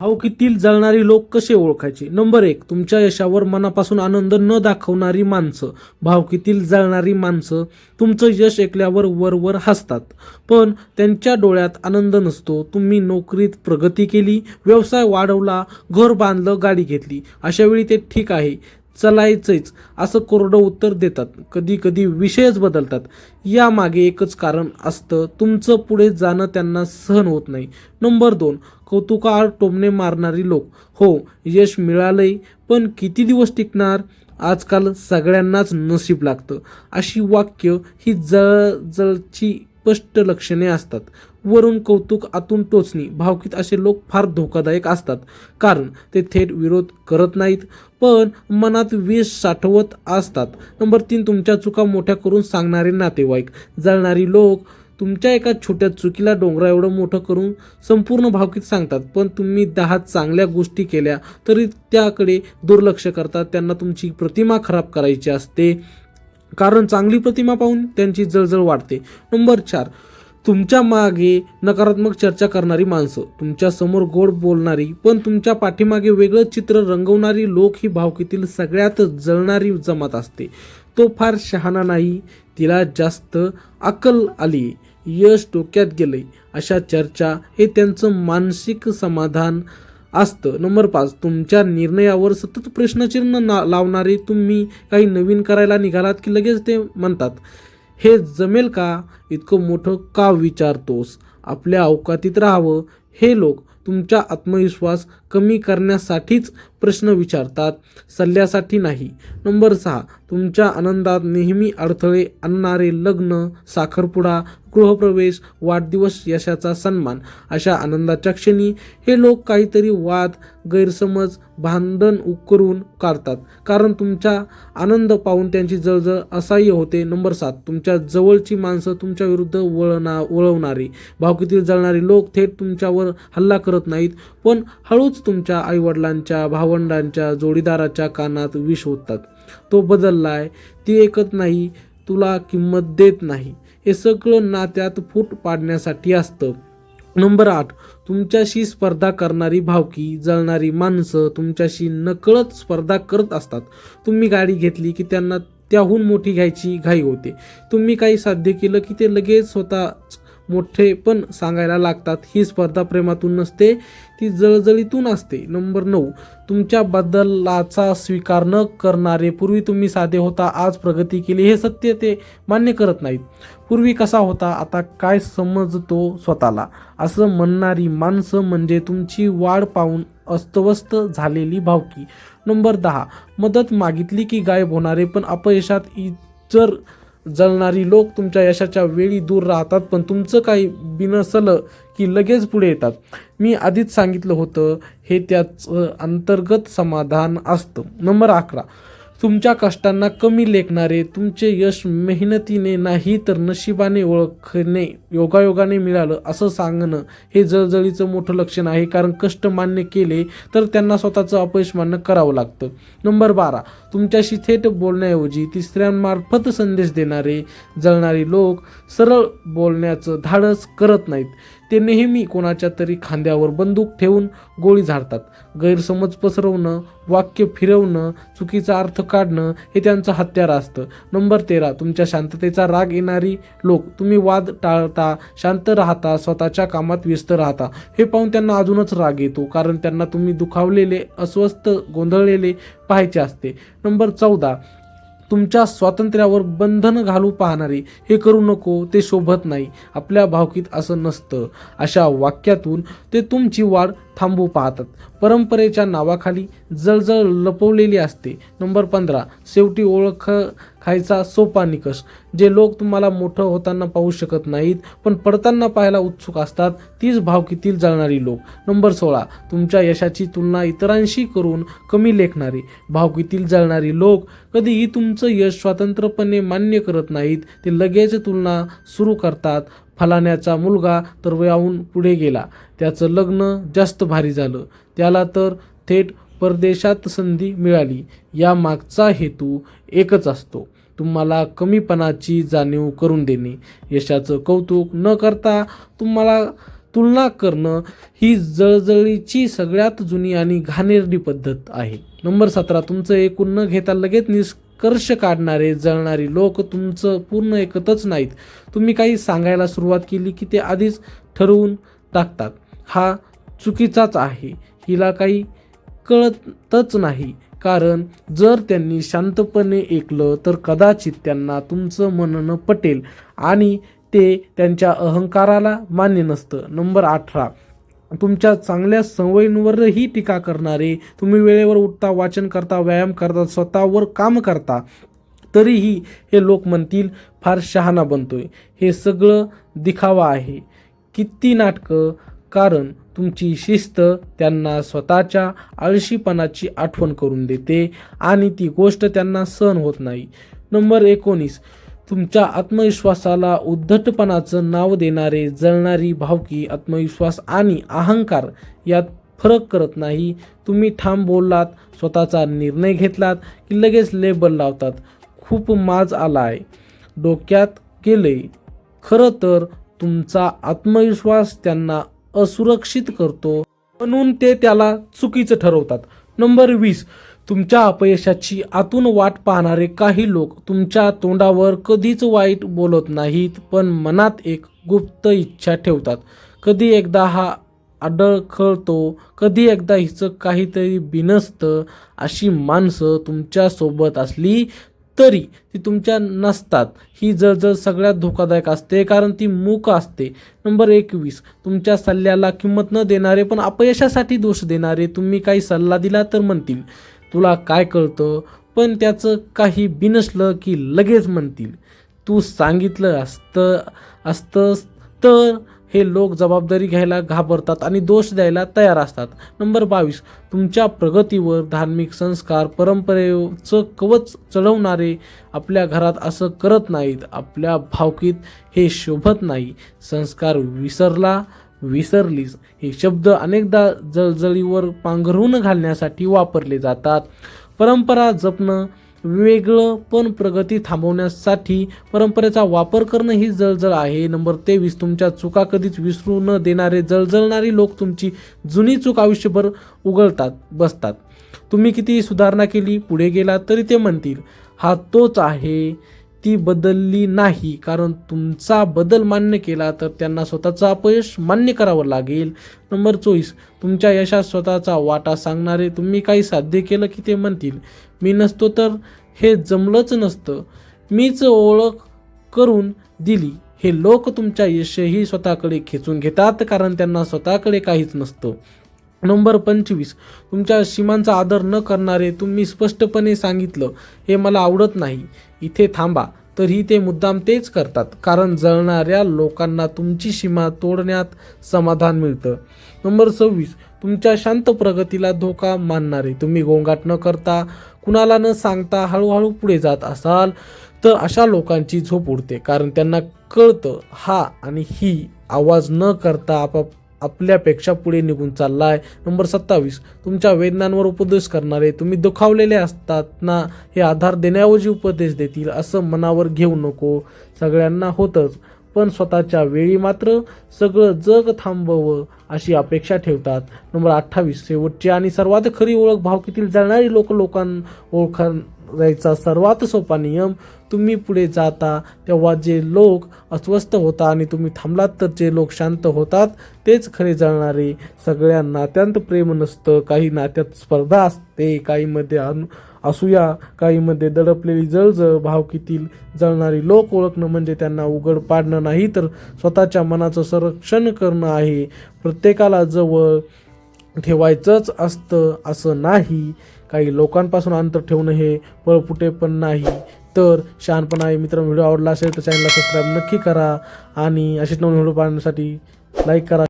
भावकीतील जळणारी लोक कसे ओळखायचे? नंबर 1, तुमच्या यशावर मनापासून आनंद न दाखवणारी माणसं. भावकीतील जळणारी माणसं तुमचं यश ऐकल्यावर वरवर हसतात, पण त्यांच्या डोळ्यात आनंद नसतो. तुम्ही नोकरीत प्रगती केली, व्यवसाय वाढवला, घर बांधलं, गाडी घेतली, अशावेळी ते ठीक आहे, चालायचंच असं कोरडं उत्तर देतात. कधी कधी विषयच बदलतात. यामागे एकच कारण असतं, तुमचं पुढे जाणं त्यांना सहन होत नाही. नंबर 2, कौतुकाआड टोमणे मारणारी लोक. हो, यश मिळालंय, पण किती दिवस टिकणार? आजकाल सगळ्यांनाच नशीब लागतं, अशी वाक्य ही जळजळची स्पष्ट लक्षणे असतात. वरून कौतुक, आतून टोचणी. भावकीत असे लोक फार धोकादायक असतात, कारण ते थेट विरोध करत नाहीत, पण मनात विष साठवत असतात. नंबर 3, तुमच्या चुका मोठ्या करून सांगणारे नातेवाईक. जळणारी लोक तुमच्या एका छोट्या चुकीला डोंगरा एवढं मोठं करून संपूर्ण भावकीत सांगतात, पण तुम्ही 10 चांगल्या गोष्टी केल्या तरी त्याकडे दुर्लक्ष करतात. त्यांना तुमची प्रतिमा खराब करायची असते, कारण चांगली प्रतिमा पाहून त्यांची जळजळ वाढते. नंबर 4, तुमच्या मागे नकारात्मक चर्चा करणारी माणसं. तुमच्या समोर गोड बोलणारी पण तुमच्या पाठीमागे वेगळं चित्र रंगवणारी लोक ही भावकीतील सगळ्यात जळणारी जमात असते. तो फार शहाणा नाही, तिला जास्त अक्कल आली, यश डोक्यात गेलंय, अशा चर्चा हे त्यांचं मानसिक समाधान असतं. नंबर 5, तुमच्या निर्णयावर सतत प्रश्नचिन्ह लावणारे. तुम्ही काही नवीन करायला निघालात की लगेच ते म्हणतात, हे जमेल का? इतकं मोठं का विचारतोस? आपल्या अवकातीत राहावं. हे लोक तुमचा आत्मविश्वास कमी करण्यासाठीच प्रश्न विचारतात, सल्ल्यासाठी नाही. नंबर 6, तुमच्या आनंदात नेहमी अडथळे आणणारे. लग्न, साखरपुडा, गृहप्रवेश, वाढदिवस, यशाचा सन्मान, अशा आनंदाच्या क्षणी हे लोक काहीतरी वाद, गैरसमज, भांडण करून काढतात, कारण तुमचा आनंद पाहून त्यांची जळजळ असह्य होते. नंबर 7, तुमच्या जवळची माणसं तुमच्या विरुद्ध वळवणारी. भावकीतील जळणारी लोक थेट तुमच्यावर हल्ला करत नाहीत, पण हळूच तुमच्या आईवडिलांच्या, भावंडांच्या, जोडीदाराच्या कानात विष ओततात. तो बदललाय, ती ऐकत नाही, तुला किंमत देत नाही. हे सगळं नात्यात फूट पाडण्यासाठी असतं. नंबर 8, तुमच्याशी स्पर्धा करणारी भावकी. जळणारी माणसं तुमच्याशी नकळत स्पर्धा करत असतात. तुम्ही गाडी घेतली की त्यांना त्याहून मोठी घ्यायची घाई होते. तुम्ही काही साध्य केलं की ते लगेच स्वतःच मोठे पण सांगायला लागतात. ही स्पर्धा प्रेमातून नसते, ती जळजळीतून असते. नंबर 9, तुमच्या बदलाचा स्वीकार न करणारे. पूर्वी तुम्ही साधे होता, आज प्रगती केली, हे सत्य ते मान्य करत नाहीत. पूर्वी कसा होता, आता काय समजतो स्वतःला, असं म्हणणारी माणसं म्हणजे तुमची वाढ पाहून अस्तव्यस्त झालेली भावकी. नंबर 10, मदत मागितली की गायब होणारे, पण अपयशात इतर. जळणारी लोक तुमच्या यशाच्या वेळी दूर राहतात, पण तुमचं काही बिनसलं की लगेच पुढे येतात. मी आधीच सांगितलं होतं, हे त्याचं अंतर्गत समाधान असतं. नंबर 11, तुमच्या कष्टांना कमी लेखणारे. तुमचे यश मेहनतीने नाही तर नशिबाने ओळखणे, योगायोगाने मिळालं असं सांगणं हे जळजळीचं मोठं लक्षण आहे, कारण कष्ट मान्य केले तर त्यांना स्वतःचं अपयश मान्य करावं लागतं. नंबर 12, तुमच्याशी थेट बोलण्याऐवजी तिसऱ्यांमार्फत संदेश देणारे. जळणारी लोक सरळ बोलण्याचं धाडस करत नाहीत, ते नेहमी कोणाच्या तरी खांद्यावर बंदूक ठेवून गोळी झाडतात. गैरसमज पसरवणं, वाक्य फिरवणं, चुकीचा अर्थ काढणं हे त्यांचं हत्यार असतं. नंबर 13, तुमच्या शांततेचा राग येणारी लोक. तुम्ही वाद टाळता, शांत राहता, स्वतःच्या कामात व्यस्त राहता, हे पाहून त्यांना अजूनच राग येतो, कारण त्यांना तुम्ही दुखावलेले, अस्वस्थ, गोंधळलेले पाहायचे असते. नंबर 14, तुमच्या स्वातंत्र्यावर बंधन घालू पाहणारे. हे करू नको, ते शोभत नाही. आपल्या भावकीत असं नसतं, अशा वाक्यातून ते तुमची वाढ थांबवू पाहतात. परंपरेच्या नावाखाली जळजळ लपवलेली असते. नंबर 15, शेवटी ओळखायचा सोपा निकष. जे लोक तुम्हाला मोठं होताना पाहू शकत नाहीत, पण पडताना पाहायला उत्सुक असतात, तीच भावकीतील जळणारी लोक. नंबर 16, तुमच्या यशाची तुलना इतरांशी करून कमी लेखणारे. भावकीतील जळणारी लोक कधीही तुमचं यश स्वतंत्रपणे मान्य करत नाहीत, ते लगेच तुलना सुरू करतात. फलाण्याचा मुलगा तर वयाहून पुढे गेला, त्याचं लग्न जास्त भारी झालं, त्याला तर थेट परदेशात संधी मिळाली. या मागचा हेतू एकच असतो, तुम्हाला कमीपणाची जाणीव करून देणे. यशाचं कौतुक न करता तुम्हाला तुलना करणं ही जळजळीची सगळ्यात जुनी आणि घाणेरडी पद्धत आहे. नंबर 17, तुमचं एकूण न घेता लगेच निष्कर्ष काढणारे जळणारी लोक तुमचं पूर्ण ऐकतच नाहीत. तुम्ही काही सांगायला सुरुवात केली की ते आधीच ठरवून टाकतात. हा चुकीचाच आहे. हिला काही कळतच नाही. कारण जर त्यांनी शांतपणे ऐकलं तर कदाचित त्यांना तुमचं म्हणणं पटेल आणि ते त्यांच्या अहंकाराला मान्य नसतं. नंबर 18, तुमच्या चांगल्या सवयींवरही टीका करणारे. तुम्ही वेळेवर उठता, वाचन करता, व्यायाम करता, स्वतःवर काम करता, तरीही हे लोक म्हणतील फार शहाणा बनतोय. हे सगळं दिखावा आहे. किती नाटकं. कारण तुमची शिस्त त्यांना स्वतःच्या आळशीपणाची आठवण करून देते आणि ती गोष्ट त्यांना सहन होत नाही. नंबर 19, तुमच्या आत्मविश्वासाला उद्धटपणाचं नाव देणारे जळणारी भावकी. आत्मविश्वास आणि अहंकार यात फरक करत नाही. तुम्ही ठाम बोललात, स्वतःचा निर्णय घेतलात की लगेच लेबल लावतात. खूप माज आलाय, डोक्यात गेलंय. खरं तर तुमचा आत्मविश्वास त्यांना असुरक्षित करतो म्हणून ते त्याला चुकीचं ठरवतात. नंबर 20, तुमच्या अपयशाची आतून वाट पाहणारे काही लोक. तुमच्या तोंडावर कधीच वाईट बोलत नाहीत, पण मनात एक गुप्त इच्छा ठेवतात. कधी एकदा हा अडखळतो, कधी एकदा हिचं काहीतरी बिनसतं. अशी माणसं तुमच्यासोबत असली तरी ती तुमच्या नसतात. ही जळजळ सगळ्यात धोकादायक असते कारण ती मूक असते. नंबर 21, तुमच्या सल्ल्याला किंमत न देणारे पण अपयशासाठी दोष देणारे. तुम्ही काही सल्ला दिला तर म्हणतील तुला काय कळतं, पण त्याचं काही बिनसलं की लगेच म्हणतील तू सांगितलं असतंस तर. हे लोक जबाबदारी घ्यायला घाबरतात आणि दोष द्यायला तयार असतात. नंबर 22, तुमच्या प्रगतीवर धार्मिक संस्कार, परंपरेचं कवच चढवणारे. आपल्या घरात असं करत नाहीत, आपल्या भावकीत हे शोभत नाही. संस्कार विसरलीस हे शब्द अनेकदा जळजळीवर पांघरून घालण्यासाठी वापरले जातात. परंपरा जपणं वेगळं, पण प्रगती थांबवण्यासाठी परंपरेचा वापर करणं ही जळजळ आहे. नंबर 23, तुमच्या चुका कधीच विसरू न देणारे. जळजळणारी लोक तुमची जुनी चूक आयुष्यभर उघडतात बसतात. तुम्ही किती सुधारणा केली, पुढे गेला तरी ते म्हणतील हा तोच आहे, ती बदलली नाही. कारण तुमचा बदल मान्य केला तर त्यांना स्वतःचं अपयश मान्य करावं लागेल. नंबर 24, तुमच्या यशात स्वतःचा वाटा सांगणारे. तुम्ही काही साध्य केलं की ते म्हणतील मी नसतो तर हे जमलंच नसतं, मीच ओळख करून दिली. हे लोक तुमच्या यशही स्वतःकडे खेचून घेतात कारण त्यांना स्वतःकडे काहीच नसतं. नंबर 25, तुमच्या सीमांचा आदर न करणारे. तुम्ही स्पष्टपणे सांगितलं हे मला आवडत नाही, इथे थांबा, तरीही ते मुद्दाम तेच करतात. कारण जळणाऱ्या लोकांना तुमची सीमा तोडण्यात समाधान मिळतं. नंबर 26, तुमच्या शांत प्रगतीला धोका मानणारे. तुम्ही गोंगाट न करता, कुणाला न सांगता हळूहळू पुढे जात असाल तर अशा लोकांची झोप उडते. कारण त्यांना कळतं हा आणि ही आवाज न करता आपल्यापेक्षा पुढे निघून चाललाय. नंबर 27, तुमच्या वेदनांवर उपदेश करणारे. तुम्ही दुखावलेले असतात ना, हे आधार देण्याऐवजी उपदेश देतील असं मनावर घेऊ नको. सगळ्यांना होतंच, पण स्वतःच्या वेळी मात्र सगळं जग थांबवं अशी अपेक्षा ठेवतात. नंबर 28, शेवटची आणि सर्वात खरी ओळख. भावकीतील जळणारी ओळखायचा सर्वात सोपा नियम. तुम्ही पुढे जाता तेव्हा जे लोक अस्वस्थ होतात आणि तुम्ही थांबलात तर जे लोक शांत होतात तेच खरे जळणारे. सगळ्या नात्यांत प्रेम नसतं, काही नात्यात स्पर्धा असते, काहीमध्ये असूया, काहीमध्ये दडपलेली जळजळ. भावकीतील जळणारी लोक ओळखणं म्हणजे त्यांना उघड पाडणं नाही तर स्वतःच्या मनाचं संरक्षण करणं आहे. प्रत्येकाला जवळ ठेवायचंच असतं असं नाही. काही लोकांपासून अंतर ठेवणं हे पळपुटे पण नाही तर शहाणपणा आहे. मित्रांनो, व्हिडिओ आवडला असेल तर चॅनलला सबस्क्राईब नक्की करा आणि असेच नवीन व्हिडिओ पाहण्यासाठी लाईक करा.